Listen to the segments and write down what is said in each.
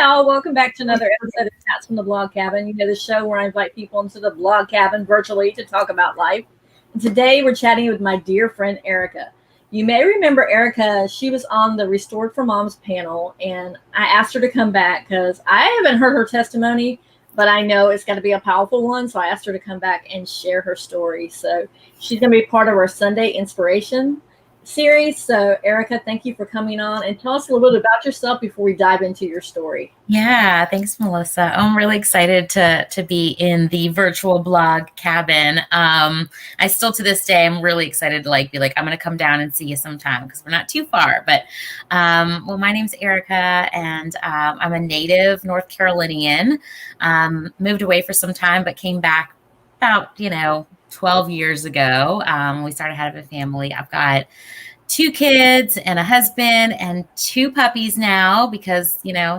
y'all. Welcome back to another episode of Chats from the Blog Cabin. You know, the show where I invite people into the blog cabin virtually to talk about life. And today we're chatting with my dear friend, Erica. You may remember Erica. She was on the Restored for Moms panel, and I asked her to come back because I haven't heard her testimony, but I know it's got to be a powerful one. So I asked her to come back and share her story. So she's going to be part of our Sunday Inspiration series. So Erica, thank you for coming on, and tell us a little bit about yourself before we dive into your story. Yeah, thanks, Melissa. I'm really excited to be in the virtual blog cabin. I still to this day, I'm really excited to be like, I'm going to come down and see you sometime because we're not too far. But well, my name's Erica, and I'm a native North Carolinian. Moved away for some time, but came back about 12 years ago. We started having a family. I've got 2 kids and a husband and 2 puppies now because,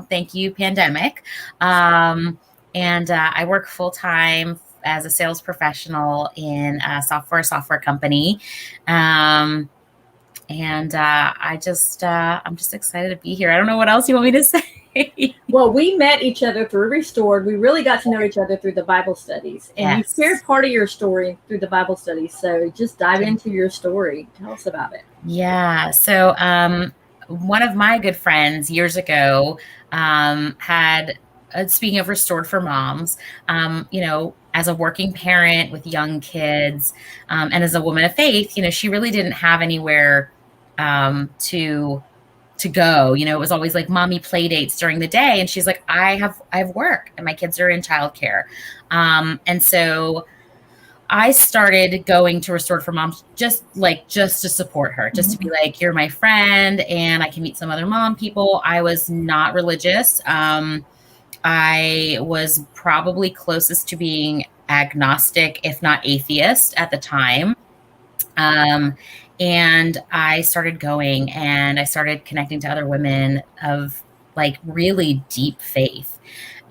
thank you, pandemic. And I work full time as a sales professional in a software company. I'm just excited to be here. I don't know what else you want me to say. Well, we met each other through Restored. We really got to know each other through the Bible studies, and You shared part of your story through the Bible studies. So just dive into your story. Tell us about it. Yeah. So one of my good friends years ago had, speaking of Restored for Moms, as a working parent with young kids and as a woman of faith, she really didn't have anywhere to go. It was always like mommy play dates during the day. And she's like, I have work and my kids are in childcare. And so I started going to Restored for Moms just to support her, just to be like, you're my friend and I can meet some other mom people. I was not religious. I was probably closest to being agnostic, if not atheist at the time. And I started going and I started connecting to other women of really deep faith.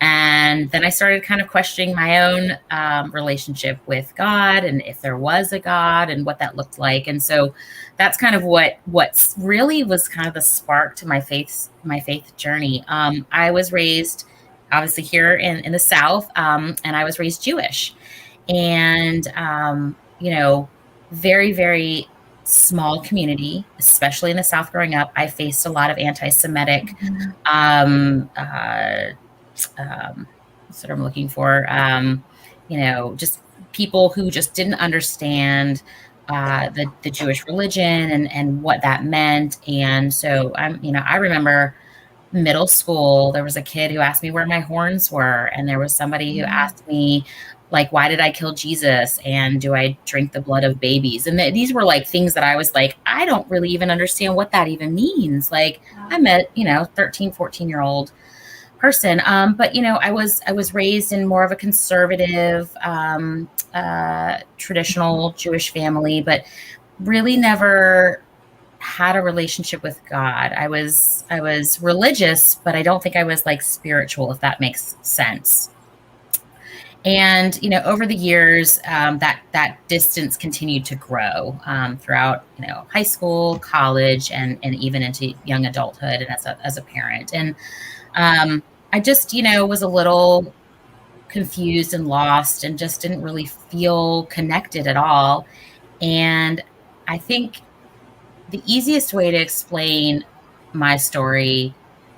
And then I started kind of questioning my own relationship with God and if there was a God and what that looked like. And so that's kind of what really was kind of the spark to my faith journey. I was raised obviously here in the South, and I was raised Jewish, and, very, very small community, especially in the South growing up. I faced a lot of anti-Semitic, what's what I'm looking for, just people who just didn't understand the Jewish religion and what that meant. And so I remember middle school, there was a kid who asked me where my horns were. And there was somebody who asked me, why did I kill Jesus? And do I drink the blood of babies? And these were things that I was I don't really even understand what that even means. I'm a, 13, 14-year-old person. But, I was raised in more of a conservative, traditional Jewish family, but really never had a relationship with God. I was religious, but I don't think I was spiritual, if that makes sense. And, over the years, that distance continued to grow throughout, high school, college, and even into young adulthood and as a parent. And I just, was a little confused and lost and just didn't really feel connected at all. And I think the easiest way to explain my story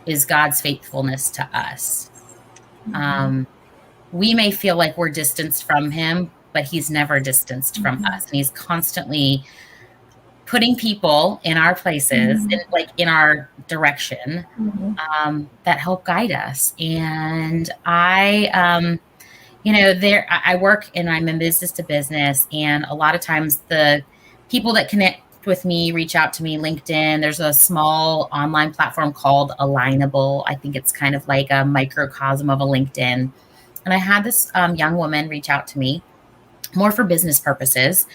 is God's faithfulness to us. We may feel like we're distanced from him, but he's never distanced from us. And he's constantly putting people in our places, in our direction, that help guide us. And I work and I'm in business to business. And a lot of times the people that connect with me reach out to me, LinkedIn. There's a small online platform called Alignable. I think it's kind of like a microcosm of a LinkedIn. And I had this young woman reach out to me more for business purposes.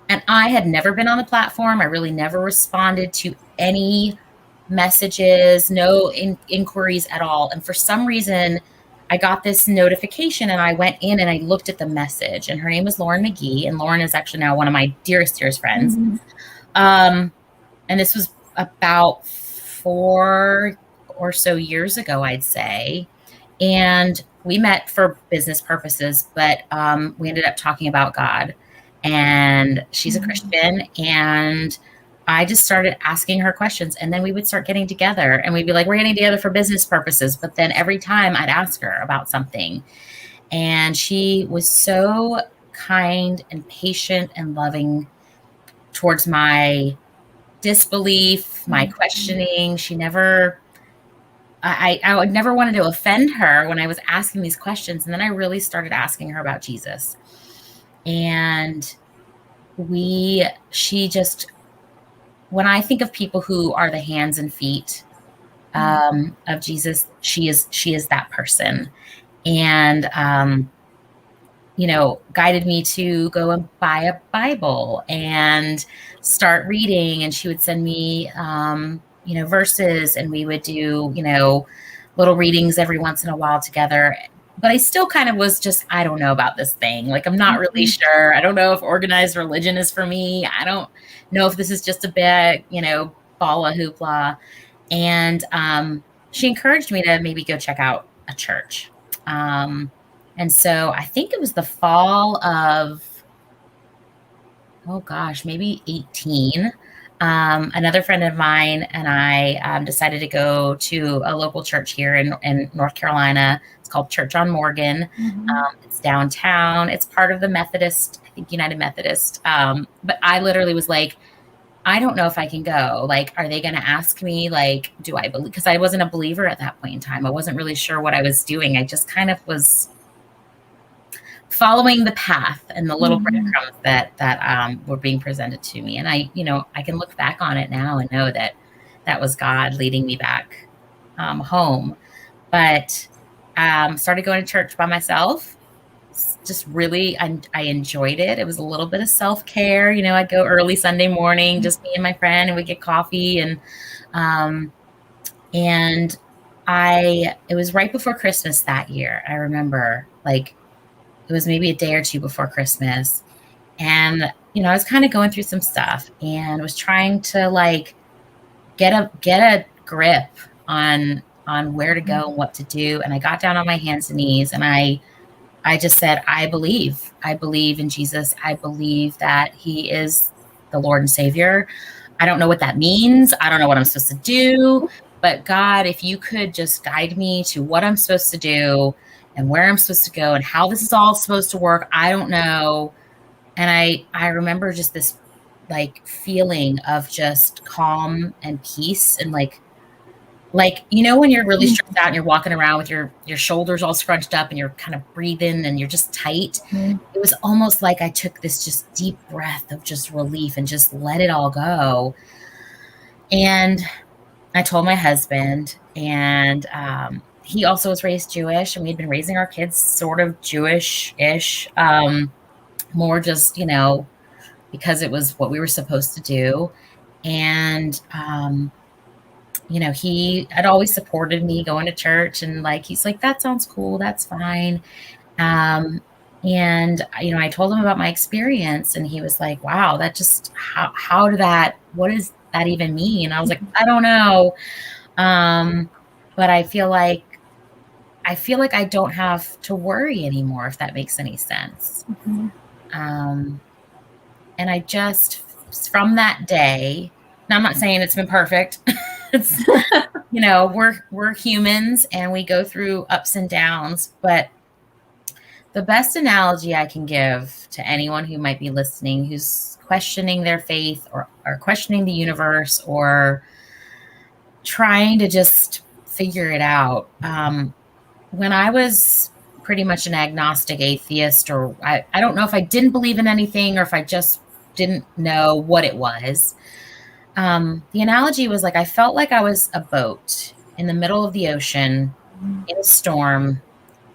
And I had never been on the platform. I really never responded to any messages, no inquiries at all. And for some reason, I got this notification and I went in and I looked at the message. And her name was Lauren McGee. And Lauren is actually now one of my dearest friends. And this was about 4 or so years ago, I'd say. And we met for business purposes, but we ended up talking about God. And she's a Christian, and I just started asking her questions, and then we would start getting together, and we'd be like, we're getting together for business purposes. But then every time I'd ask her about something, and she was so kind and patient and loving towards my disbelief, my questioning. She never, I would never wanted to offend her when I was asking these questions. And then I really started asking her about Jesus. And she just, when I think of people who are the hands and feet of Jesus, she is that person. And, guided me to go and buy a Bible and start reading. And she would send me, verses, and we would do, little readings every once in a while together. But I still kind of was just, I don't know about this thing. Like, I'm not really sure. I don't know if organized religion is for me. I don't know if this is just a bit, ball of hoopla. And she encouraged me to maybe go check out a church. And so I think it was the fall of, maybe 18. Another friend of mine and I decided to go to a local church here in North Carolina. It's called Church on Morgan. It's downtown. It's part of the Methodist, I think United Methodist. But I literally was like, I don't know if I can go. Like, are they going to ask me, like, do I believe? Because I wasn't a believer at that point in time. I wasn't really sure what I was doing. I just kind of was following the path and the little breadcrumbs that were being presented to me. And I can look back on it now and know that was God leading me back home. But started going to church by myself. Just really, I enjoyed it. It was a little bit of self-care. I'd go early Sunday morning, just me and my friend, and we'd get coffee. And it was right before Christmas that year. I remember, like, it was maybe a day or two before Christmas. And, I was kind of going through some stuff and was trying to, like, get a grip on where to go and what to do. And I got down on my hands and knees, and I just said, I believe in Jesus. I believe that he is the Lord and Savior. I don't know what that means. I don't know what I'm supposed to do, but God, if you could just guide me to what I'm supposed to do and where I'm supposed to go and how this is all supposed to work, I don't know. And I remember just this, like, feeling of just calm and peace, and like, when you're really stressed out and you're walking around with your shoulders all scrunched up and you're kind of breathing and you're just tight. It was almost like I took this just deep breath of just relief and just let it all go. And I told my husband, and he also was raised Jewish, and we'd been raising our kids sort of Jewish-ish, more just, because it was what we were supposed to do. And, he had always supported me going to church, and, like, he's like, that sounds cool. That's fine. And, I told him about my experience, and he was like, wow, that just, what does that even mean? I was like, I don't know. But I feel like I don't have to worry anymore, if that makes any sense. And I just, from that day, now I'm not saying it's been perfect. It's, we're humans and we go through ups and downs, but the best analogy I can give to anyone who might be listening, who's questioning their faith or questioning the universe or trying to just figure it out. When I was pretty much an agnostic atheist, or I don't know if I didn't believe in anything or if I just didn't know what it was. The analogy was like, I felt like I was a boat in the middle of the ocean in a storm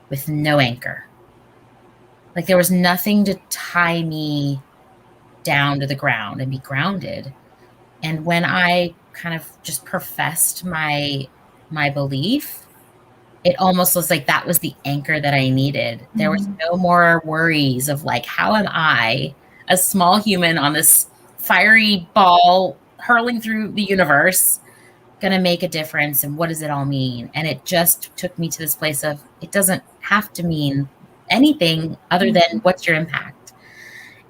with no anchor. Like, there was nothing to tie me down to the ground and be grounded. And when I kind of just professed my belief, it almost was like that was the anchor that I needed. There was no more worries of, like, how am I, a small human on this fiery ball hurling through the universe, going to make a difference? And what does it all mean? And it just took me to this place of, it doesn't have to mean anything other than what's your impact.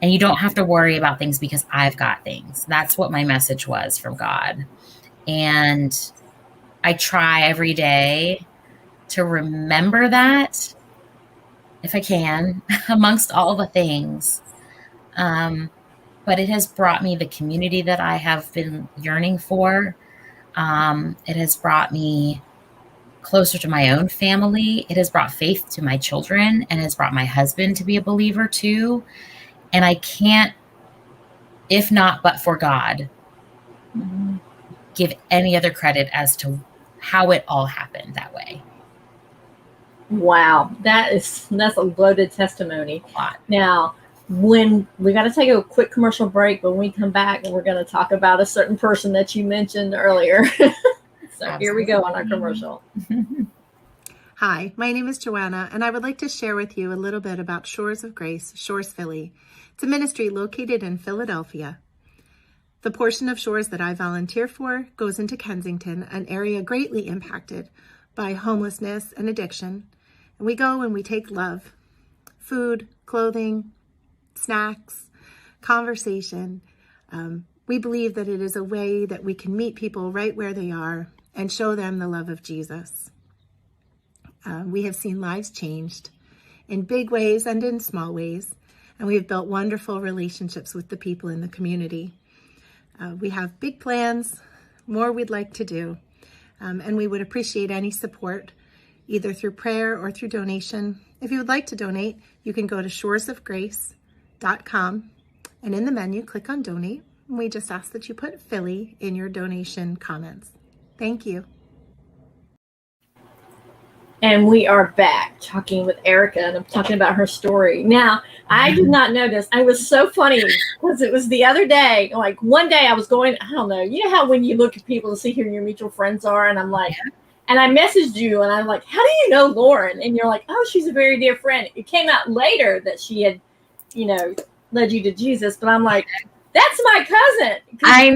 And you don't have to worry about things because I've got things. That's what my message was from God. And I try every day to remember that, if I can, amongst all the things. But it has brought me the community that I have been yearning for. It has brought me closer to my own family. It has brought faith to my children, and has brought my husband to be a believer too. And I can't, if not but for God, give any other credit as to how it all happened that way. Wow, that's a loaded testimony. Now, when we got to take a quick commercial break, but when we come back, we're going to talk about a certain person that you mentioned earlier. So Absolutely. Here we go on our commercial. Hi, my name is Joanna, and I would like to share with you a little bit about Shores of Grace, Shores Philly. It's a ministry located in Philadelphia. The portion of Shores that I volunteer for goes into Kensington, an area greatly impacted by homelessness and addiction. And we go and we take love, food, clothing, snacks, conversation. We believe that it is a way that we can meet people right where they are and show them the love of Jesus. We have seen lives changed in big ways and in small ways, and we have built wonderful relationships with the people in the community. We have big plans, more we'd like to do, and we would appreciate any support, either through prayer or through donation. If you would like to donate, you can go to shoresofgrace.com, and in the menu, click on Donate. And we just ask that you put Philly in your donation comments. Thank you. And we are back talking with Erica, and I'm talking about her story. Now, I did not know this. It was so funny because it was the other day, like one day I was going, I don't know, you know how when you look at people to see who your mutual friends are, and I'm like, and I messaged you and I'm like, how do you know Lauren? And you're like, oh, she's a very dear friend. It came out later that she had, led you to Jesus, but I'm like, that's my cousin. I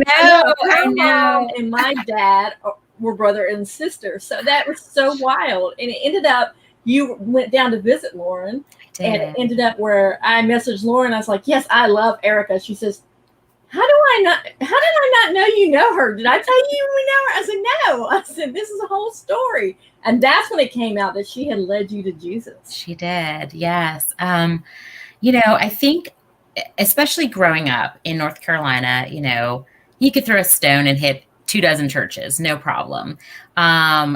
know. And my dad were brother and sister. So that was so wild. And it ended up, you went down to visit Lauren. And it ended up where I messaged Lauren. I was like, yes, I love Erica. She says, how did I not know you know her? Did I tell you we know her? I said, no. I said, this is a whole story. And that's when it came out that she had led you to Jesus. She did. Yes. I think especially growing up in North Carolina, you could throw a stone and hit 24 churches, no problem. I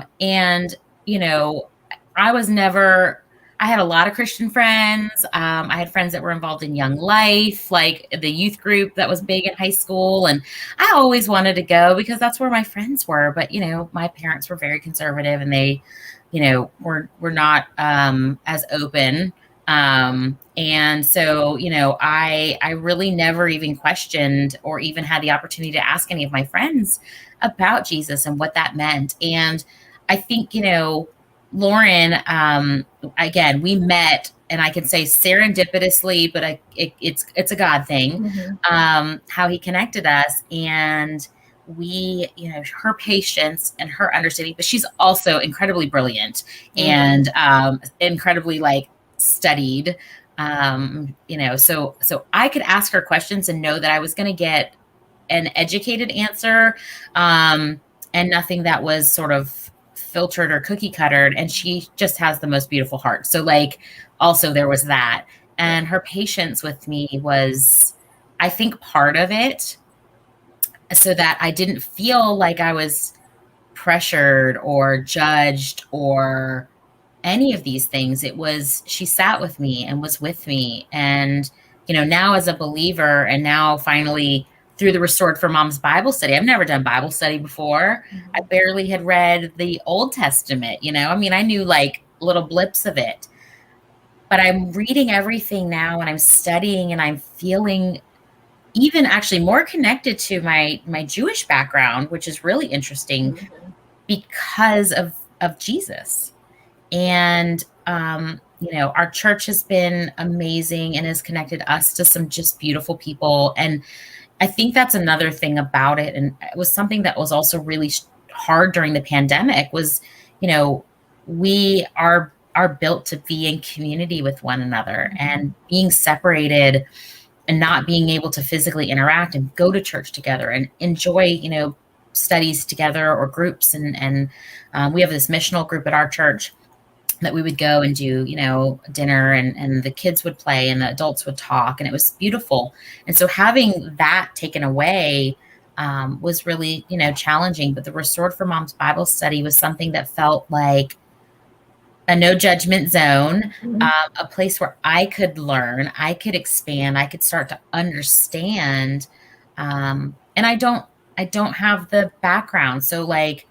had a lot of Christian friends. I had friends that were involved in Young Life, like the youth group that was big in high school. And I always wanted to go because that's where my friends were. But, my parents were very conservative, and they, were not as open. And so, I really never even questioned or even had the opportunity to ask any of my friends about Jesus and what that meant. And I think, Lauren, again, we met, and I can say serendipitously, but it's a God thing, how he connected us. And we, her patience and her understanding, but she's also incredibly brilliant and incredibly studied, so I could ask her questions and know that I was going to get an educated answer, and nothing that was sort of filtered or cookie cuttered. And she just has the most beautiful heart. So also there was that, and her patience with me was, I think, part of it, so that I didn't feel like I was pressured or judged or any of these things. It was, she sat with me and was with me. And, now as a believer, and now finally through the Restored for Moms Bible study, I've never done Bible study before. I barely had read the Old Testament, I knew little blips of it, but I'm reading everything now, and I'm studying, and I'm feeling even actually more connected to my Jewish background, which is really interesting because of Jesus. And, our church has been amazing and has connected us to some just beautiful people. And I think that's another thing about it. And it was something that was also really hard during the pandemic was, we are built to be in community with one another, and being separated and not being able to physically interact and go to church together and enjoy, studies together or groups. And we have this missional group at our church that we would go and do, dinner, and the kids would play and the adults would talk, and it was beautiful. And so having that taken away was really, challenging. But the Restored for Moms Bible study was something that felt like a no judgment zone, a place where I could learn, I could expand, I could start to understand. And I don't have the background. So like,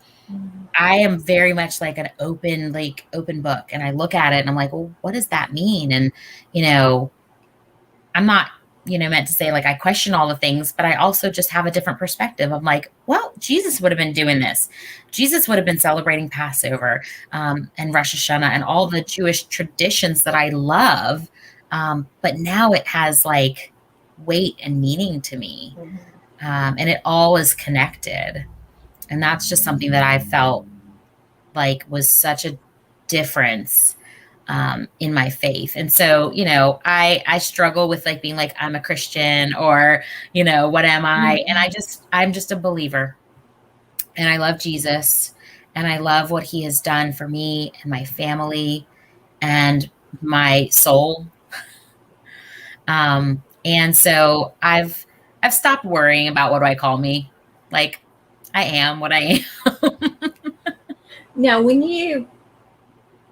I am very much like an open book, and I look at it and I'm like, well, what does that mean? And, I'm not, meant to say like I question all the things, but I also just have a different perspective. I'm like, well, Jesus would have been doing this. Jesus would have been celebrating Passover and Rosh Hashanah and all the Jewish traditions that I love. But now it has like weight and meaning to me. And it all is connected. And that's just something that I felt like was such a difference in my faith. And so, I struggle with like being like, I'm a Christian, or, what am I? And I'm just a believer, and I love Jesus, and I love what he has done for me and my family and my soul. And so I've stopped worrying about what do I call me. Like, I am what I am. Now, when you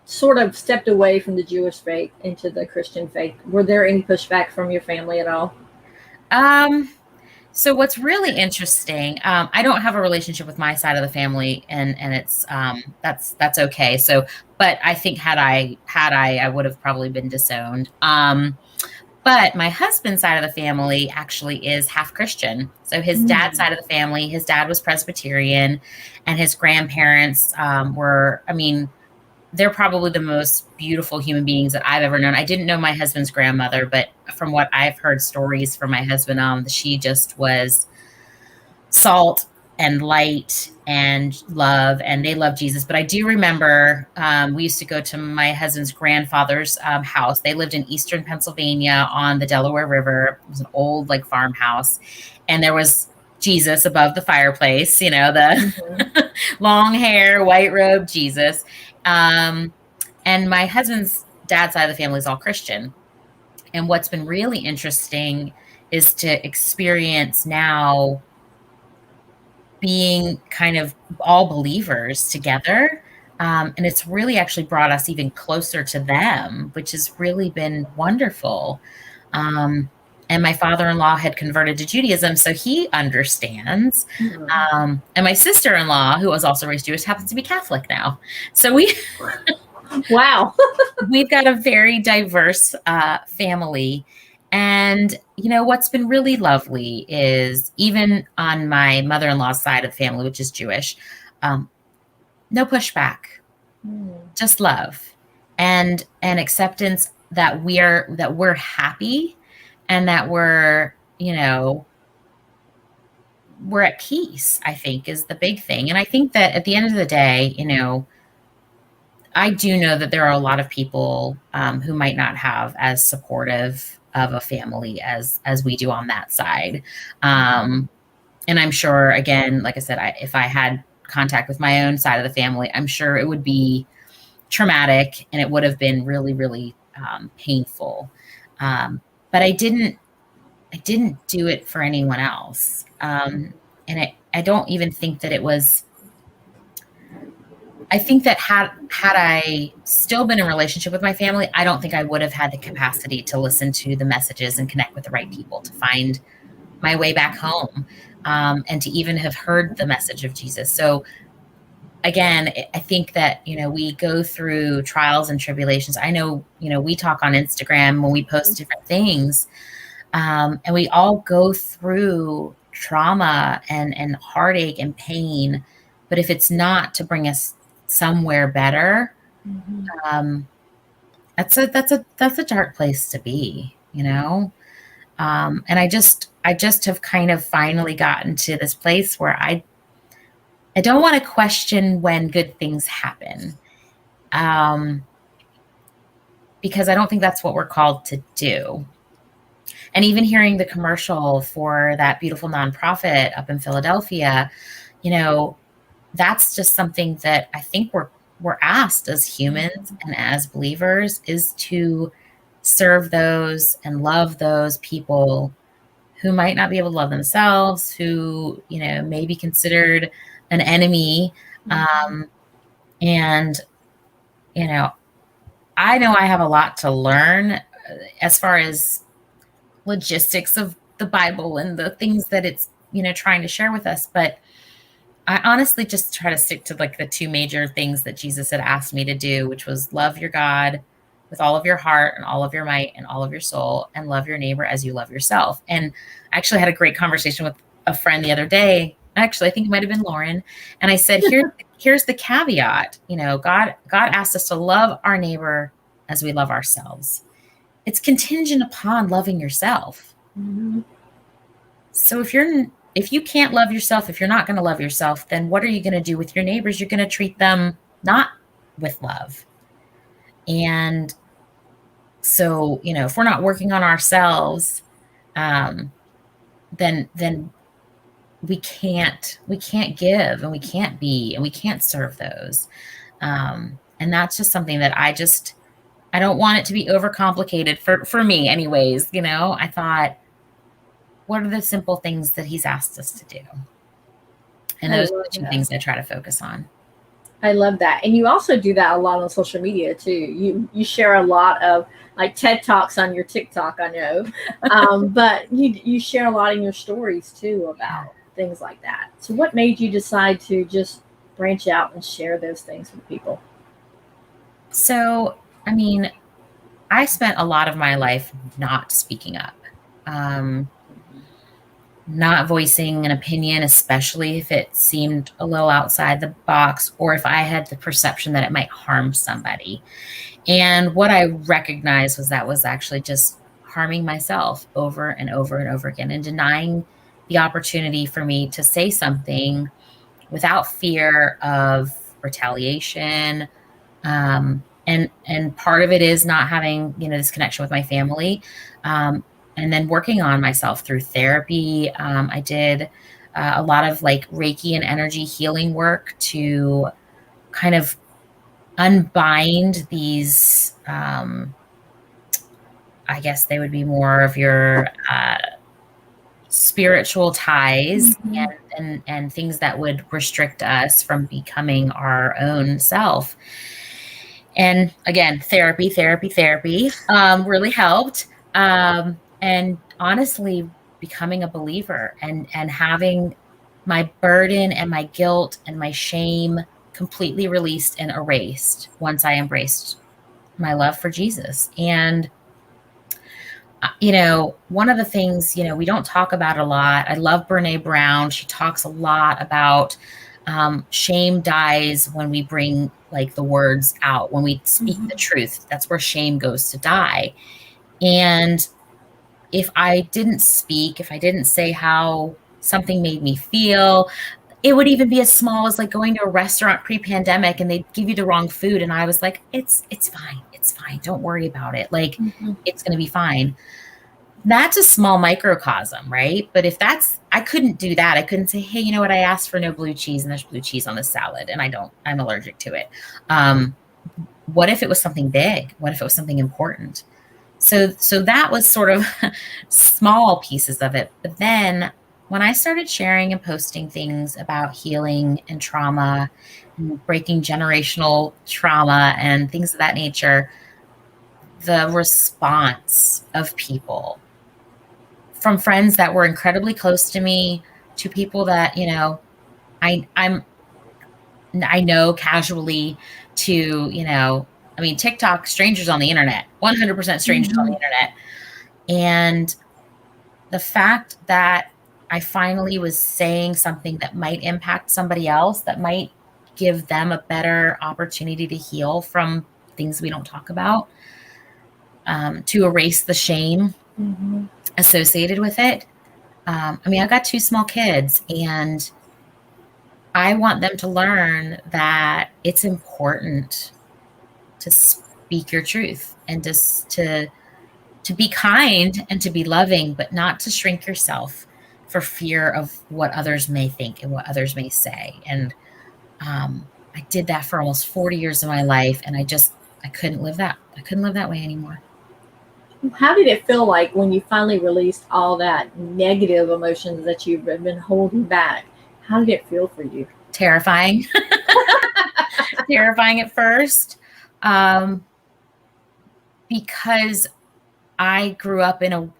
sort of stepped away from the Jewish faith into the Christian faith, were there any pushback from your family at all? So what's really interesting, I don't have a relationship with my side of the family, and it's that's okay. So, but I think had I would have probably been disowned. But my husband's side of the family actually is half Christian. So his dad's side of the family, his dad was Presbyterian, and his grandparents were, they're probably the most beautiful human beings that I've ever known. I didn't know my husband's grandmother, but from what I've heard stories from my husband, she just was salt and light and love, and they love Jesus. But I do remember we used to go to my husband's grandfather's house. They lived in eastern Pennsylvania on the Delaware River. It was an old farmhouse, and there was Jesus above the fireplace, the long hair, white robe Jesus. And my husband's dad's side of the family is all Christian. And what's been really interesting is to experience now being kind of all believers together. And it's really actually brought us even closer to them, which has really been wonderful. And my father-in-law had converted to Judaism, so he understands. And my sister-in-law, who was also raised Jewish, happens to be Catholic now. So Wow. We've got a very diverse family. And, what's been really lovely is even on my mother-in-law's side of the family, which is Jewish, no pushback, just love and acceptance that we're happy and that we're at peace, I think, is the big thing. And I think that at the end of the day, I do know that there are a lot of people who might not have as supportive of a family as we do on that side. And I'm sure, again, like I said, if I had contact with my own side of the family, I'm sure it would be traumatic and it would have been really, really painful. But I didn't do it for anyone else. And I don't even think that it was, I think that had I still been in a relationship with my family, I don't think I would have had the capacity to listen to the messages and connect with the right people to find my way back home, and to even have heard the message of Jesus. So again, I think that, we go through trials and tribulations. I know, we talk on Instagram when we post different things, and we all go through trauma and heartache and pain. But if it's not to bring us somewhere better, that's a dark place to be, and I just have kind of finally gotten to this place where I don't want to question when good things happen, because I don't think that's what we're called to do. And even hearing the commercial for that beautiful nonprofit up in Philadelphia, that's just something that I think we're asked as humans and as believers, is to serve those and love those people who might not be able to love themselves, who, may be considered an enemy. And, I know I have a lot to learn as far as logistics of the Bible and the things that it's, trying to share with us. But I honestly just try to stick to like the two major things that Jesus had asked me to do, which was love your God with all of your heart and all of your might and all of your soul, and love your neighbor as you love yourself. And I actually had a great conversation with a friend the other day. Actually, I think it might've been Lauren. And I said, here's the caveat. God asked us to love our neighbor as we love ourselves. It's contingent upon loving yourself. Mm-hmm. So if you can't love yourself, if you're not going to love yourself, then what are you going to do with your neighbors? You're going to treat them not with love. And so, if we're not working on ourselves, then we can't give, and we can't be, and we can't serve those. And that's just something that I don't want it to be overcomplicated for me anyways. I thought, what are the simple things that he's asked us to do? And those are the two things I try to focus on. I love that. And you also do that a lot on social media too. You share a lot of like TED Talks on your TikTok, I know. But you share a lot in your stories too about things like that. So what made you decide to just branch out and share those things with people? So, I spent a lot of my life not speaking up, not voicing an opinion, especially if it seemed a little outside the box, or if I had the perception that it might harm somebody. And what I recognized was actually just harming myself over and over and over again, and denying the opportunity for me to say something without fear of retaliation. And part of it is not having, this connection with my family. And then working on myself through therapy. I did a lot of like Reiki and energy healing work to kind of unbind these, I guess they would be more of your spiritual ties, and things that would restrict us from becoming our own self. And again, therapy really helped. And honestly, becoming a believer and having my burden and my guilt and my shame completely released and erased once I embraced my love for Jesus. And, one of the things, we don't talk about a lot. I love Brene Brown. She talks a lot about shame dies when we bring like the words out, when we speak the truth. That's where shame goes to die. And if I didn't speak, if I didn't say how something made me feel, it would even be as small as like going to a restaurant pre-pandemic and they'd give you the wrong food. And I was like, it's fine. It's fine. Don't worry about it. Like, it's going to be fine. That's a small microcosm, right? But I couldn't do that. I couldn't say, hey, you know what? I asked for no blue cheese and there's blue cheese on the salad and I'm allergic to it. What if it was something big? What if it was something important? So that was sort of small pieces of it. But then when I started sharing and posting things about healing and trauma and breaking generational trauma and things of that nature, the response of people, from friends that were incredibly close to me to people that, I know casually, to, TikTok, strangers on the internet, 100% strangers on the internet. And the fact that I finally was saying something that might impact somebody else, that might give them a better opportunity to heal from things we don't talk about, to erase the shame associated with it. I've got 2 small kids, and I want them to learn that it's important to speak your truth and to be kind and to be loving, but not to shrink yourself for fear of what others may think and what others may say. And I did that for almost 40 years of my life, and I couldn't live that. I couldn't live that way anymore. How did it feel like when you finally released all that negative emotions that you've been holding back? How did it feel for you? Terrifying. Terrifying at first. Because I grew up in a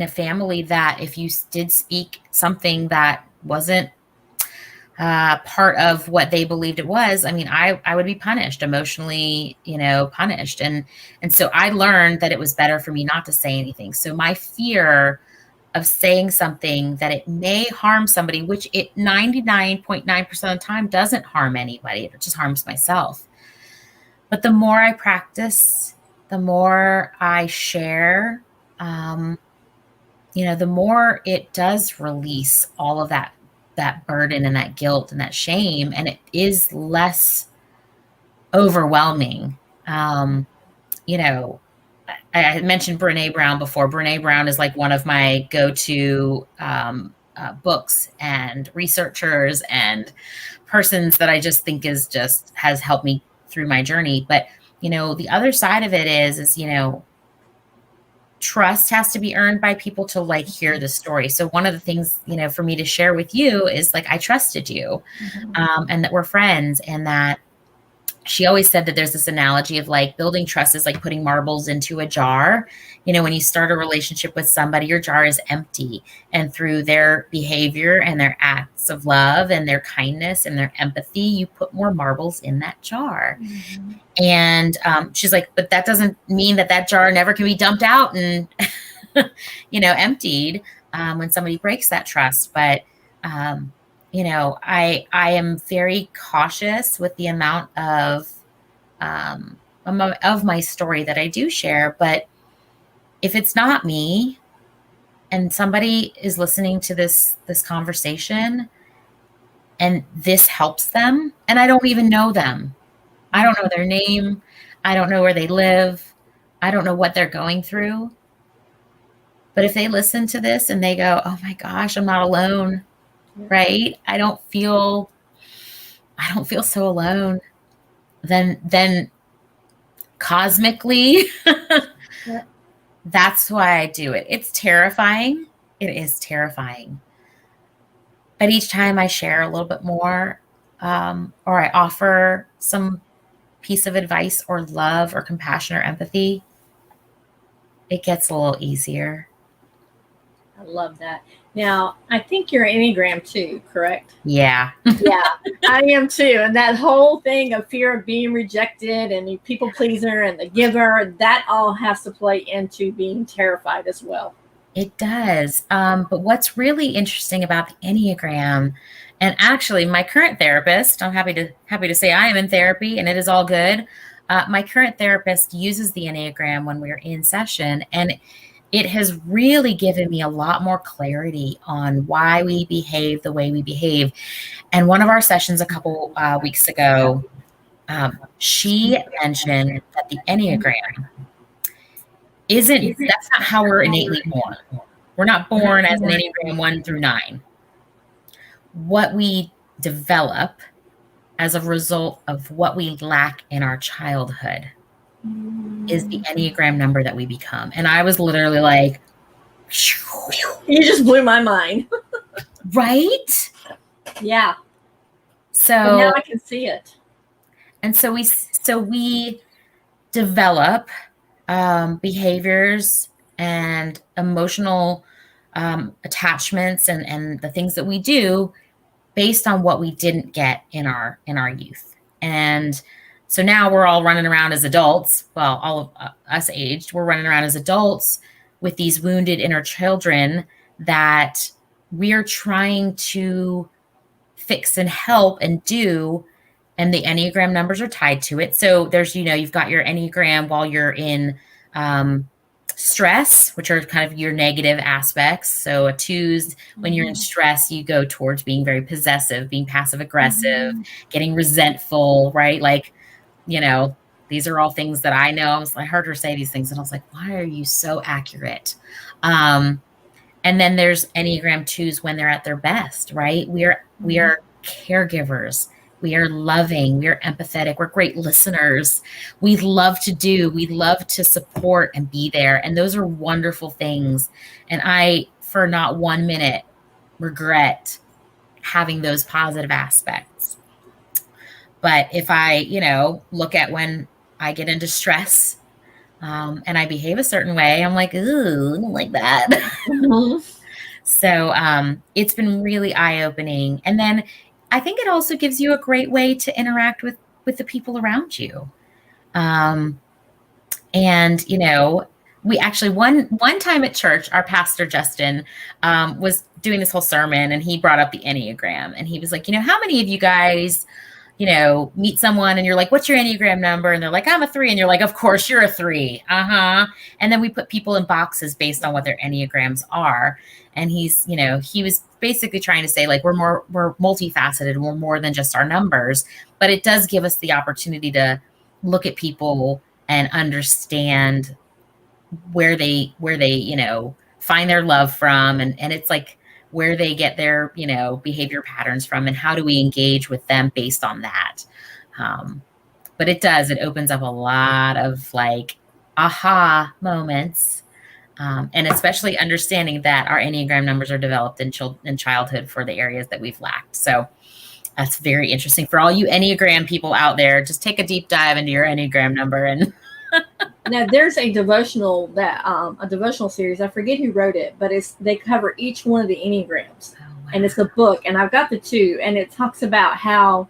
family that if you did speak something that wasn't part of what they believed it was, I mean, I would be punished, emotionally, punished. And so I learned that it was better for me not to say anything. So my fear of saying something that it may harm somebody, which it 99.9% of the time doesn't harm anybody. It just harms myself. But the more I practice, the more I share, the more it does release all of that burden and that guilt and that shame. And it is less overwhelming. I had mentioned Brene Brown before. Brene Brown is like one of my go-to books and researchers and persons that I just think has helped me through my journey. But, the other side of it is trust has to be earned by people to hear the story. So one of the things, for me to share with you is I trusted you, and that we're friends, and that she always said that there's this analogy of building trust is like putting marbles into a jar. When you start a relationship with somebody, your jar is empty, and through their behavior and their acts of love and their kindness and their empathy, you put more marbles in that jar. Mm-hmm. And she's like, but that doesn't mean that jar never can be dumped out and, emptied when somebody breaks that trust. But, I am very cautious with the amount of my story that I do share. But if it's not me and somebody is listening to this conversation and this helps them, and I don't even know them, I don't know their name, I don't know where they live, I don't know what they're going through. But if they listen to this and they go, oh my gosh, I'm not alone. Right? I don't feel so alone. Then cosmically, that's why I do it. It's terrifying. It is terrifying. But each time I share a little bit more, or I offer some piece of advice or love or compassion or empathy, it gets a little easier. I love that. Now, I think you're Enneagram too, correct? Yeah. Yeah, I am too. And that whole thing of fear of being rejected and the people pleaser and the giver, that all has to play into being terrified as well. It does. But what's really interesting about the Enneagram, and actually my current therapist, I'm happy to say I am in therapy and it is all good. My current therapist uses the Enneagram when we're in session, and it has really given me a lot more clarity on why we behave the way we behave. And one of our sessions a couple weeks ago, she mentioned that the Enneagram that's not how we're innately born. We're not born as an Enneagram 1 through 9. What we develop as a result of what we lack in our childhood is the Enneagram number that we become. And I was literally like, you just blew my mind. Right? Yeah. So but now I can see it. And so we develop behaviors and emotional attachments and the things that we do based on what we didn't get in our youth. And so now we're all running around as adults. Well, all of us aged, we're running around as adults with these wounded inner children that we're trying to fix and help and do. And the Enneagram numbers are tied to it. So there's, you've got your Enneagram while you're in stress, which are kind of your negative aspects. So a twos, when you're in stress, you go towards being very possessive, being passive aggressive, getting resentful, right? Like, you know, these are all things that I know. I heard her say these things and I was like, why are you so accurate? And then there's Enneagram 2s when they're at their best, right? We are caregivers. We are loving. We are empathetic. We're great listeners. We love to support and be there. And those are wonderful things. And I, for not 1 minute, regret having those positive aspects. But if I, look at when I get into stress, and I behave a certain way, I'm like, ooh, I don't like that. So it's been really eye-opening. And then I think it also gives you a great way to interact with the people around you. And, we actually, one time at church, our pastor, Justin, was doing this whole sermon and he brought up the Enneagram. And he was like, how many of you guys meet someone and you're like, what's your Enneagram number? And they're like, I'm a 3. And you're like, of course you're a 3. And then we put people in boxes based on what their Enneagrams are. And he was basically trying to say, like, we're multifaceted. We're more than just our numbers, but it does give us the opportunity to look at people and understand where they find their love from. And it's like, where they get their, behavior patterns from and how do we engage with them based on that. But it opens up a lot of like aha moments. And especially understanding that our Enneagram numbers are developed in childhood for the areas that we've lacked. So that's very interesting for all you Enneagram people out there. Just take a deep dive into your Enneagram number. And now there's a devotional series. I forget who wrote it, but they cover each one of the Enneagrams. Oh, wow. And it's a book, and I've got the 2, and it talks about how,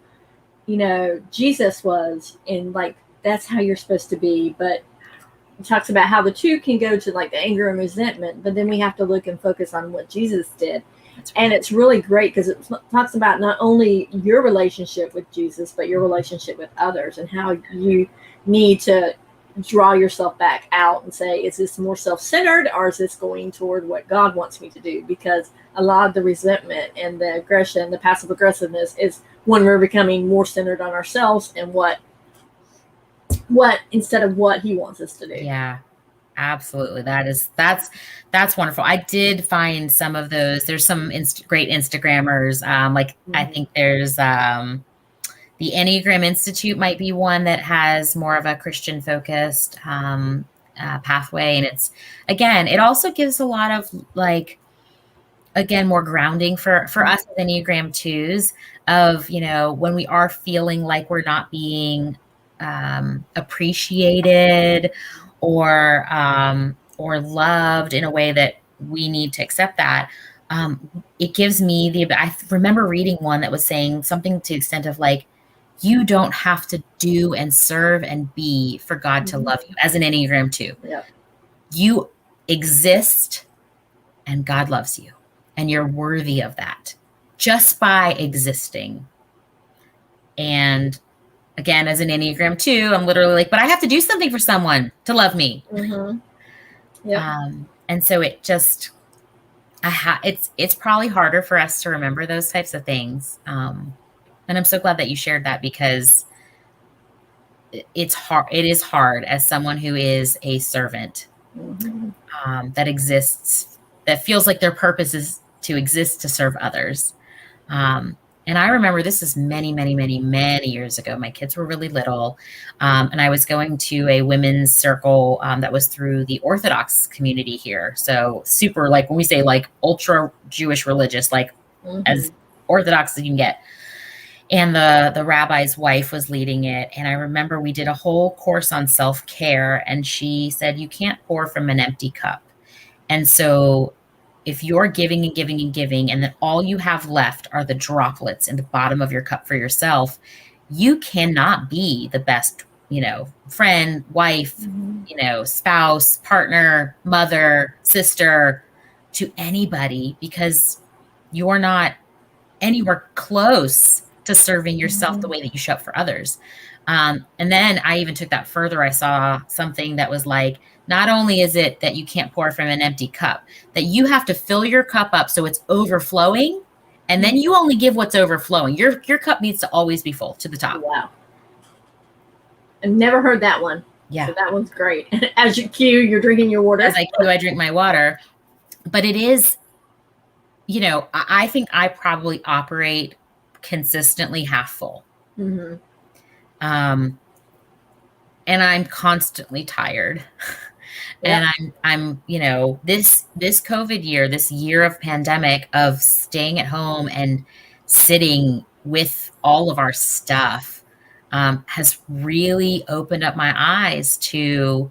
Jesus was, and like that's how you're supposed to be. But it talks about how the 2 can go to like the anger and resentment, but then we have to look and focus on what Jesus did. Right. And it's really great because it talks about not only your relationship with Jesus, but your relationship with others and how you need to draw yourself back out and say, is this more self-centered or is this going toward what God wants me to do? Because a lot of the resentment and the aggression, the passive aggressiveness is when we're becoming more centered on ourselves and what instead of what he wants us to do. Yeah, absolutely. That's wonderful. I did find some of those. There's some great Instagrammers. I think there's, the Enneagram Institute might be one that has more of a Christian focused pathway. And it also gives a lot of more grounding for us as Enneagram 2s of, when we are feeling like we're not being appreciated or loved in a way that we need to accept that. It gives me I remember reading one that was saying something to the extent of like, you don't have to do and serve and be for God to love you as an Enneagram 2. Yeah. You exist and God loves you and you're worthy of that just by existing. And again, as an Enneagram 2, I'm literally like, but I have to do something for someone to love me. Yeah. And so it just, it's probably harder for us to remember those types of things. And I'm so glad that you shared that because it's hard. It is hard as someone who is a servant that exists, that feels like their purpose is to exist to serve others. And I remember this is many, many, many, many years ago. My kids were really little. And I was going to a women's circle that was through the Orthodox community here. So super, like when we say like ultra Jewish religious, like as Orthodox as you can get. And the rabbi's wife was leading it. And I remember we did a whole course on self-care. And she said, you can't pour from an empty cup. And so if you're giving and giving and giving, and then all you have left are the droplets in the bottom of your cup for yourself, you cannot be the best, friend, wife, spouse, partner, mother, sister to anybody because you're not anywhere close to serving yourself the way that you show up for others. And then I even took that further. I saw something that was like, not only is it that you can't pour from an empty cup, that you have to fill your cup up so it's overflowing, and then you only give what's overflowing. Your cup needs to always be full to the top. Wow. I've never heard that one. Yeah. So that one's great. As you cue, you're drinking your water. As I cue, I drink my water. But it is, I think I probably operate consistently half full. Mm-hmm. And I'm constantly tired. Yep. And I'm, this COVID year, this year of pandemic, of staying at home and sitting with all of our stuff, has really opened up my eyes to,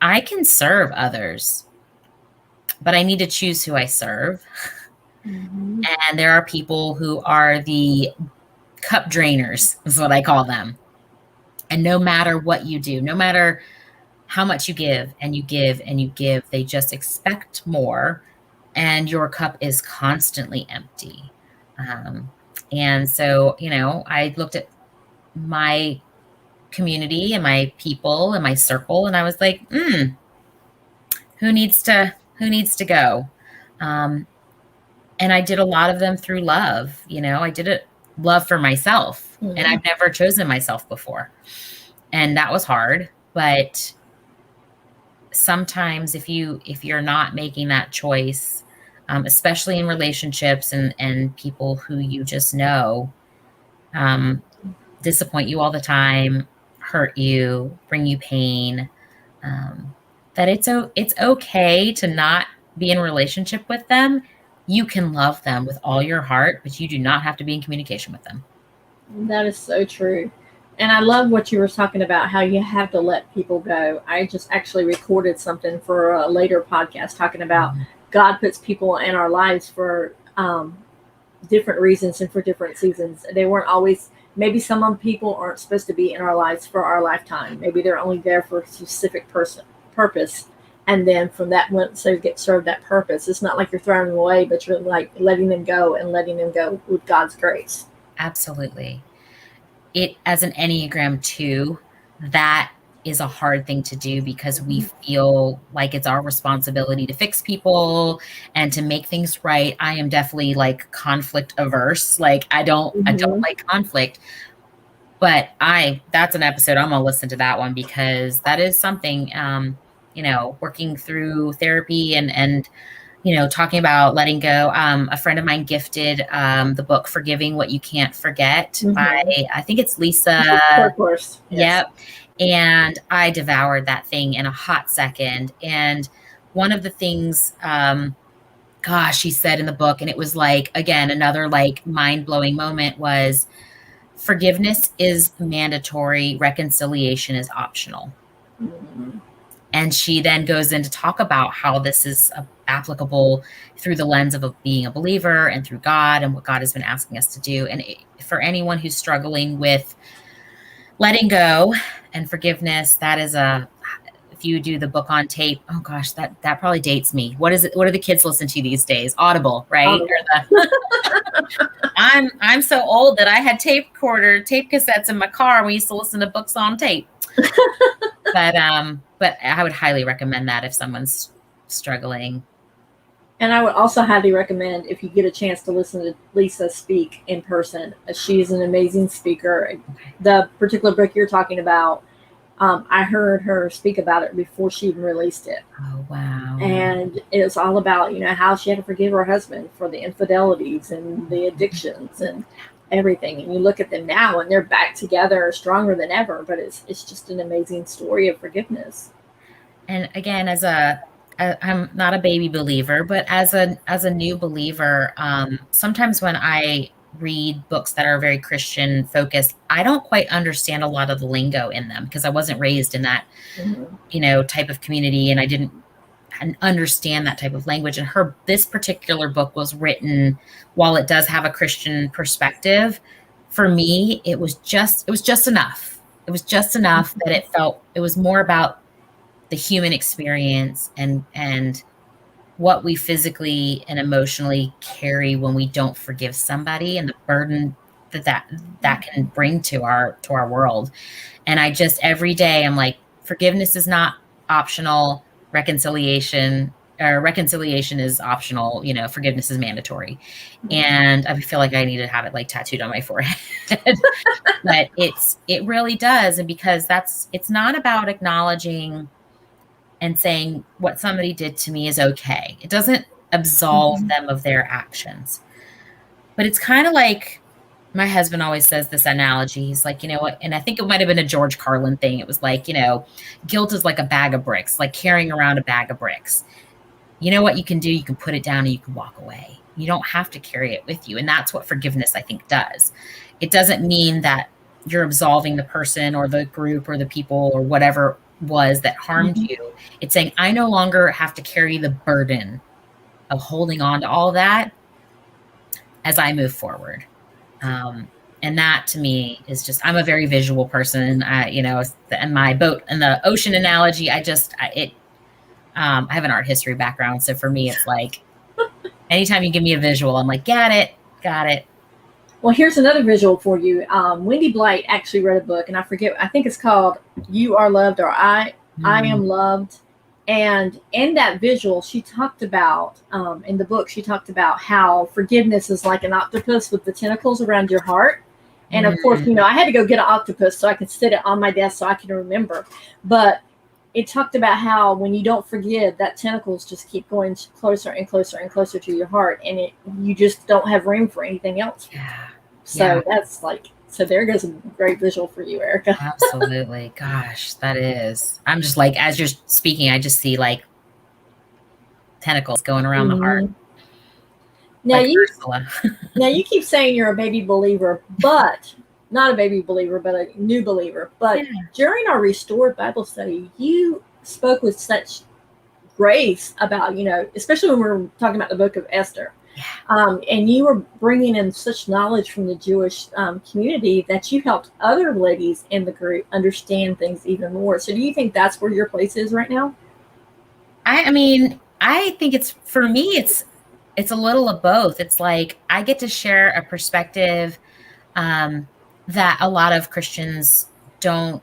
I can serve others, but I need to choose who I serve. Mm-hmm. And there are people who are the cup drainers, is what I call them. And no matter what you do, no matter how much you give and you give and you give, they just expect more, and your cup is constantly empty. And so, I looked at my community and my people and my circle, and I was like, who needs to go? And I did a lot of them through love. I did it love for myself, mm-hmm. and I've never chosen myself before. And that was hard, but sometimes if you're not making that choice, especially in relationships and people who you just know, disappoint you all the time, hurt you, bring you pain, that it's okay to not be in a relationship with them. You can love them with all your heart, but you do not have to be in communication with them. That is so true. And I love what you were talking about, how you have to let people go. I just actually recorded something for a later podcast talking about mm-hmm. God puts people in our lives for different reasons and for different seasons. They weren't always, maybe some people aren't supposed to be in our lives for our lifetime. Maybe they're only there for a specific purpose. And then from that, once they get served that purpose, it's not like you're throwing them away, but you're like letting them go with God's grace. Absolutely. It, as an Enneagram 2, that is a hard thing to do because we feel like it's our responsibility to fix people and to make things right. I am definitely like conflict averse. Like I don't like conflict, but that's an episode. I'm going to listen to that one because that is something, working through therapy and talking about letting go. A friend of mine gifted the book Forgiving What You Can't Forget mm-hmm. by, I think it's Lisa. Of course. Yes. Yep. And I devoured that thing in a hot second. And one of the things, she said in the book, and it was like, again, another like mind-blowing moment, was forgiveness is mandatory, reconciliation is optional. Mm-hmm. And she then goes in to talk about how this is applicable through the lens of being a believer and through God and what God has been asking us to do. And for anyone who's struggling with letting go and forgiveness, that is if you do the book on tape, oh gosh, that probably dates me. What is it? What do the kids listen to these days? Audible, right? I'm so old that I had tape cassettes in my car. And we used to listen to books on tape. But I would highly recommend that if someone's struggling. And I would also highly recommend, if you get a chance, to listen to Lisa speak in person. She's an amazing speaker. Okay. The particular book you're talking about, I heard her speak about it before she even released it. Oh, wow. And it was all about, how she had to forgive her husband for the infidelities and the addictions and everything. And you look at them now and they're back together stronger than ever, but it's just an amazing story of forgiveness. And again, I'm not a baby believer, but as a new believer, sometimes when I read books that are very Christian focused, I don't quite understand a lot of the lingo in them because I wasn't raised in that, mm-hmm. Type of community, and I didn't understand that type of language. And this particular book was written, while it does have a Christian perspective, for me, it was just enough. It was just enough mm-hmm. that it was more about the human experience and what we physically and emotionally carry when we don't forgive somebody, and the burden that can bring to our world. And I just, every day I'm like, forgiveness is not optional. Reconciliation is optional. Forgiveness is mandatory. And I feel like I need to have it like tattooed on my forehead. But it really does. And because it's not about acknowledging and saying what somebody did to me is okay. It doesn't absolve them of their actions. But it's kind of like, my husband always says this analogy. He's like, and I think it might have been a George Carlin thing. It was like, guilt is like a bag of bricks, like carrying around a bag of bricks. You know what you can do? You can put it down and you can walk away. You don't have to carry it with you. And that's what forgiveness, I think, does. It doesn't mean that you're absolving the person or the group or the people or whatever was that harmed you. It's saying, I no longer have to carry the burden of holding on to all that as I move forward. And that to me is just, I'm a very visual person. And my boat and the ocean analogy, I have an art history background. So for me, it's like, anytime you give me a visual, I'm like, got it. Well, here's another visual for you. Wendy Blight actually wrote a book, and I think it's called You Are Loved, or I Am Loved. And in that visual, she talked about, in the book, she talked about how forgiveness is like an octopus with the tentacles around your heart. And of course, I had to go get an octopus so I could sit it on my desk so I can remember. But it talked about how when you don't forgive, that tentacles just keep going closer and closer and closer to your heart. And you just don't have room for anything else. Yeah. So that's like, so there goes a great visual for you, Erica. Absolutely. Gosh, that is. I'm just like, as you're speaking, I just see like tentacles going around the heart. Now like now you keep saying you're a baby believer, but not a baby believer, but a new believer. But during our Restored Bible study, you spoke with such grace about, especially when we were talking about the book of Esther. And you were bringing in such knowledge from the Jewish community that you helped other ladies in the group understand things even more. So do you think that's where your place is right now? I mean, I think for me, it's a little of both. It's like I get to share a perspective that a lot of Christians don't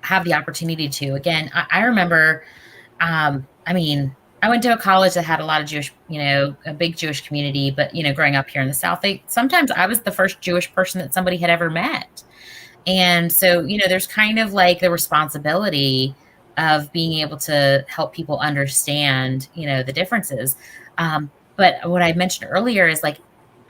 have the opportunity to. Again, I remember, I went to a college that had a lot of Jewish, a big Jewish community, but, growing up here in the South, sometimes I was the first Jewish person that somebody had ever met. And so, there's kind of like the responsibility of being able to help people understand, the differences. But what I mentioned earlier is like,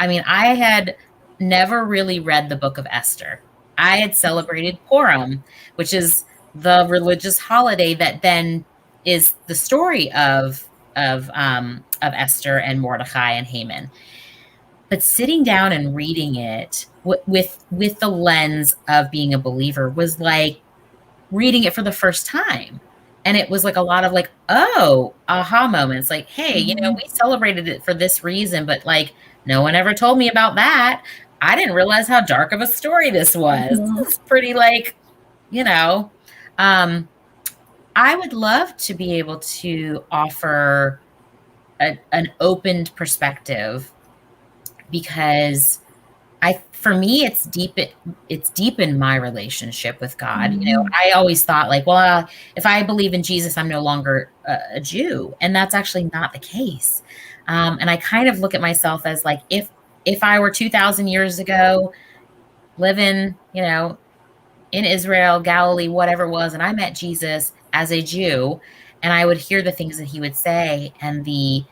I had never really read the book of Esther. I had celebrated Purim, which is the religious holiday that then is the story of Esther and Mordecai and Haman. But sitting down and reading it with the lens of being a believer was like reading it for the first time. And it was like a lot of like, oh, aha moments. Like, hey, we celebrated it for this reason, but like no one ever told me about that. I didn't realize how dark of a story this was. It's pretty like, I would love to be able to offer an opened perspective, because for me, it's deep in my relationship with God. I always thought like, well, if I believe in Jesus, I'm no longer a Jew. And that's actually not the case. And I kind of look at myself as like, if I were 2,000 years ago living, in Israel, Galilee, whatever it was, and I met Jesus as a Jew, and I would hear the things that he would say and the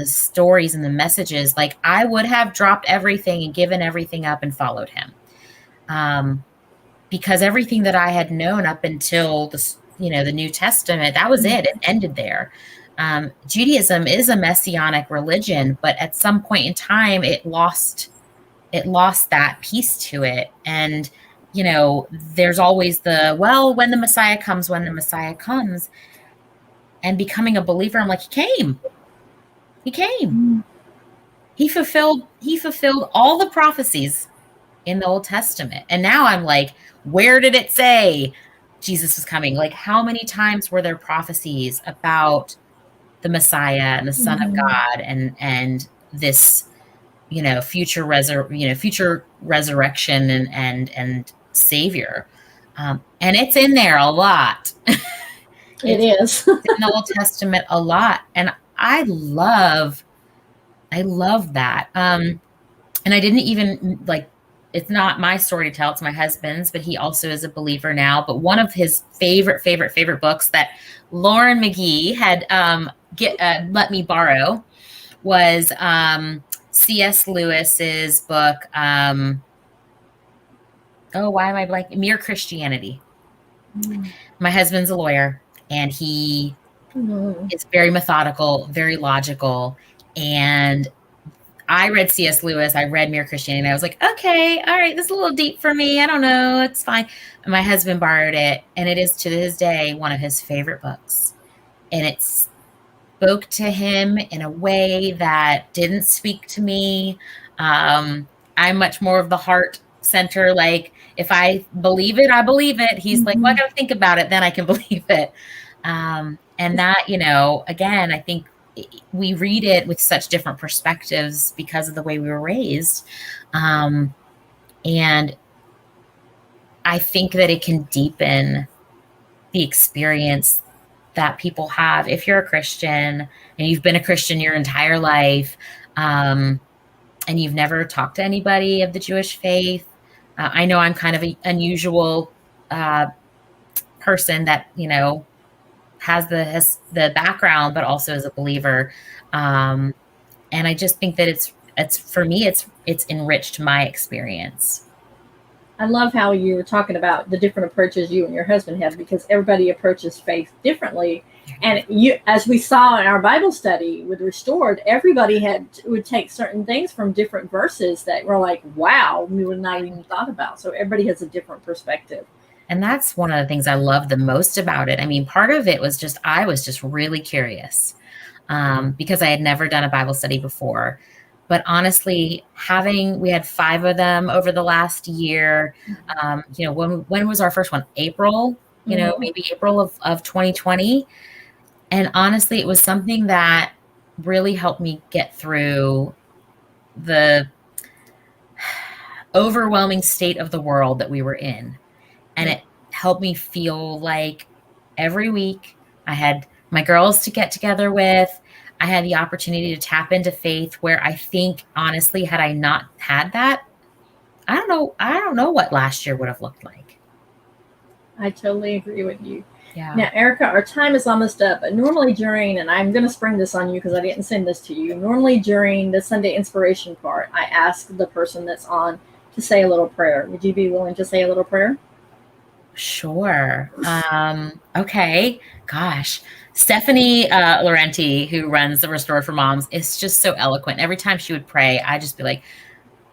stories and the messages, like I would have dropped everything and given everything up and followed him. Because everything that I had known up until the New Testament, that was it. It ended there. Judaism is a messianic religion, but at some point in time, it lost that piece to it. And there's always when the Messiah comes, and becoming a believer, I'm like, he came. He fulfilled all the prophecies in the Old Testament. And now I'm like, where did it say Jesus was coming? Like, how many times were there prophecies about the Messiah and the Son of God and this future resurrection and savior. And it's in there a lot. It is. It's in the Old Testament a lot. And I love that. And I didn't even it's not my story to tell, it's my husband's, but he also is a believer now. But one of his favorite books that Lauren McGee had let me borrow was C.S. Lewis's book. Why am I blanking? Mere Christianity. My husband's a lawyer, and he is very methodical, very logical. And I read C.S. Lewis. I read Mere Christianity. And I was like, okay, all right, this is a little deep for me. I don't know. It's fine. And my husband borrowed it, and it is to this day one of his favorite books. And it spoke to him in a way that didn't speak to me. I'm much more of the heart center. Like, if I believe it, I believe it. He's like, well, I got to think about it, then I can believe it. And that, again, I think we read it with such different perspectives because of the way we were raised. And I think that it can deepen the experience that people have. If you're a Christian and you've been a Christian your entire life, and you've never talked to anybody of the Jewish faith, I know I'm kind of an unusual person that, has the background, but also is a believer. And I just think that it's for me, it's enriched my experience. I love how you were talking about the different approaches you and your husband have, because everybody approaches faith differently. And as we saw in our Bible study with Restored, everybody would take certain things from different verses that were like, wow, we would not even thought about. So everybody has a different perspective. And that's one of the things I love the most about it. I mean, part of it was I was just really curious because I had never done a Bible study before. But honestly, we had 5 of them over the last year. When was our first one? April, maybe April of 2020. And honestly, it was something that really helped me get through the overwhelming state of the world that we were in. And it helped me feel like every week I had my girls to get together with. I had the opportunity to tap into faith, where I think, honestly, had I not had that, I don't know what last year would have looked like. I totally agree with you. Yeah. Now, Erica, our time is almost up, but normally and I'm going to spring this on you because I didn't send this to you. Normally during the Sunday inspiration part, I ask the person that's on to say a little prayer. Would you be willing to say a little prayer? Sure. Okay. Gosh. Stephanie Laurenti, who runs the Restored for Moms, is just so eloquent. Every time she would pray, I'd just be like,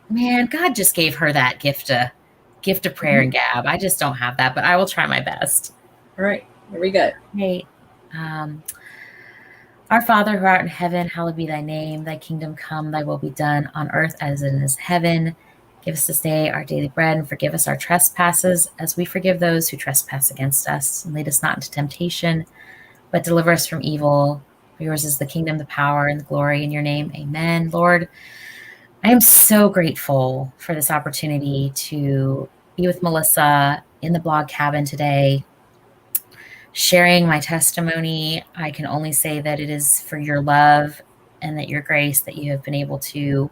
man, God just gave her that gift of prayer and gab. I just don't have that, but I will try my best. All right. Here we go. Hey, our Father who art in heaven, hallowed be thy name. Thy kingdom come, thy will be done on earth as it is in heaven. Give us this day our daily bread, and forgive us our trespasses as we forgive those who trespass against us. And lead us not into temptation, but deliver us from evil. For yours is the kingdom, the power, and the glory. In your name, amen. Lord, I am so grateful for this opportunity to be with Melissa in the blog cabin today, sharing my testimony. I can only say that it is for your love and that your grace that you have been able to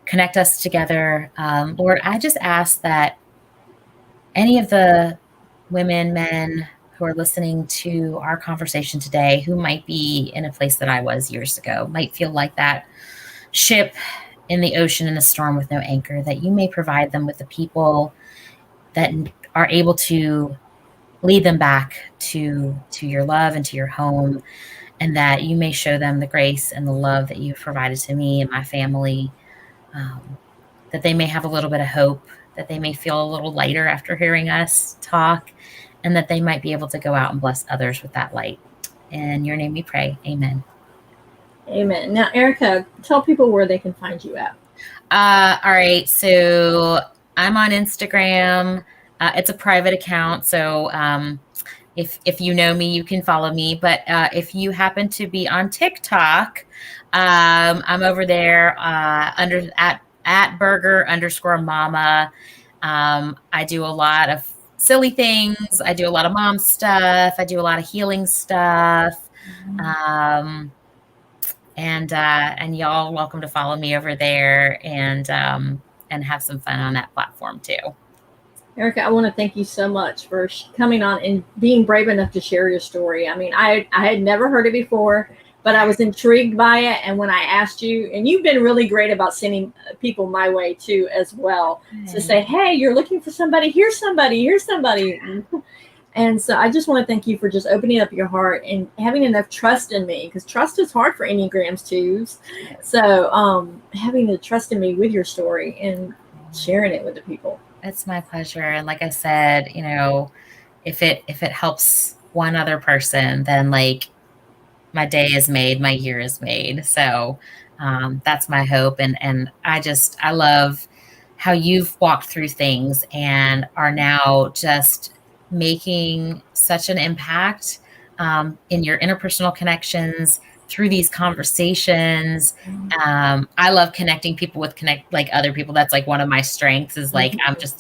connect us together. Lord, I just ask that any of the women, men who are listening to our conversation today, who might be in a place that I was years ago, might feel like that ship in the ocean in a storm with no anchor, that you may provide them with the people that are able to lead them back to your love and to your home, and that you may show them the grace and the love that you've provided to me and my family, that they may have a little bit of hope, that they may feel a little lighter after hearing us talk, and that they might be able to go out and bless others with that light. In your name we pray. Amen. Amen. Now, Erica, tell people where they can find you at. All right. So I'm on Instagram. It's a private account. So if you know me, you can follow me. But if you happen to be on TikTok, I'm over there at burger_mama. I do a lot of silly things. I do a lot of mom stuff. I do a lot of healing stuff. And y'all welcome to follow me over there and have some fun on that platform too. Erica, I want to thank you so much for coming on and being brave enough to share your story. I mean, I had never heard it before, but I was intrigued by it. And when I asked you, and you've been really great about sending people my way too, as well, to say, hey, you're looking for somebody, here's somebody, here's somebody. And so I just want to thank you for just opening up your heart and having enough trust in me, because trust is hard for Enneagrams 2s. So having the trust in me with your story and sharing it with the people. It's my pleasure. And like I said, you know, if it helps one other person, then like my day is made, my year is made. So that's my hope. And I love how you've walked through things and are now just making such an impact in your interpersonal connections through these conversations. I love connecting people with other people. That's like one of my strengths is like,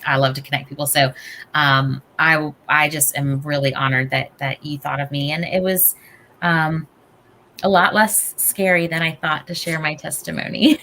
I love to connect people. So I just am really honored that you thought of me. And it was a lot less scary than I thought to share my testimony.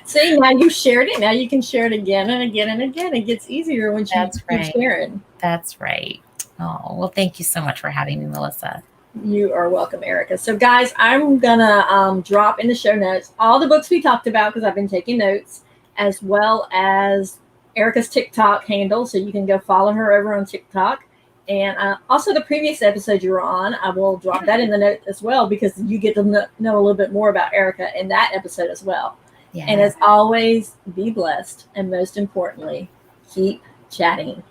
See, now you shared it. Now you can share it again and again and again. It gets easier when you keep sharing. That's right. Oh, well, thank you so much for having me, Melissa. You are welcome, Erica. So guys, I'm gonna drop in the show notes all the books we talked about, because I've been taking notes, as well as Erica's TikTok handle, so you can go follow her over on TikTok. And also the previous episode you were on, I will drop that in the note as well, because you get to know a little bit more about Erica in that episode as well. Yeah. And as always, be blessed. And most importantly, keep chatting.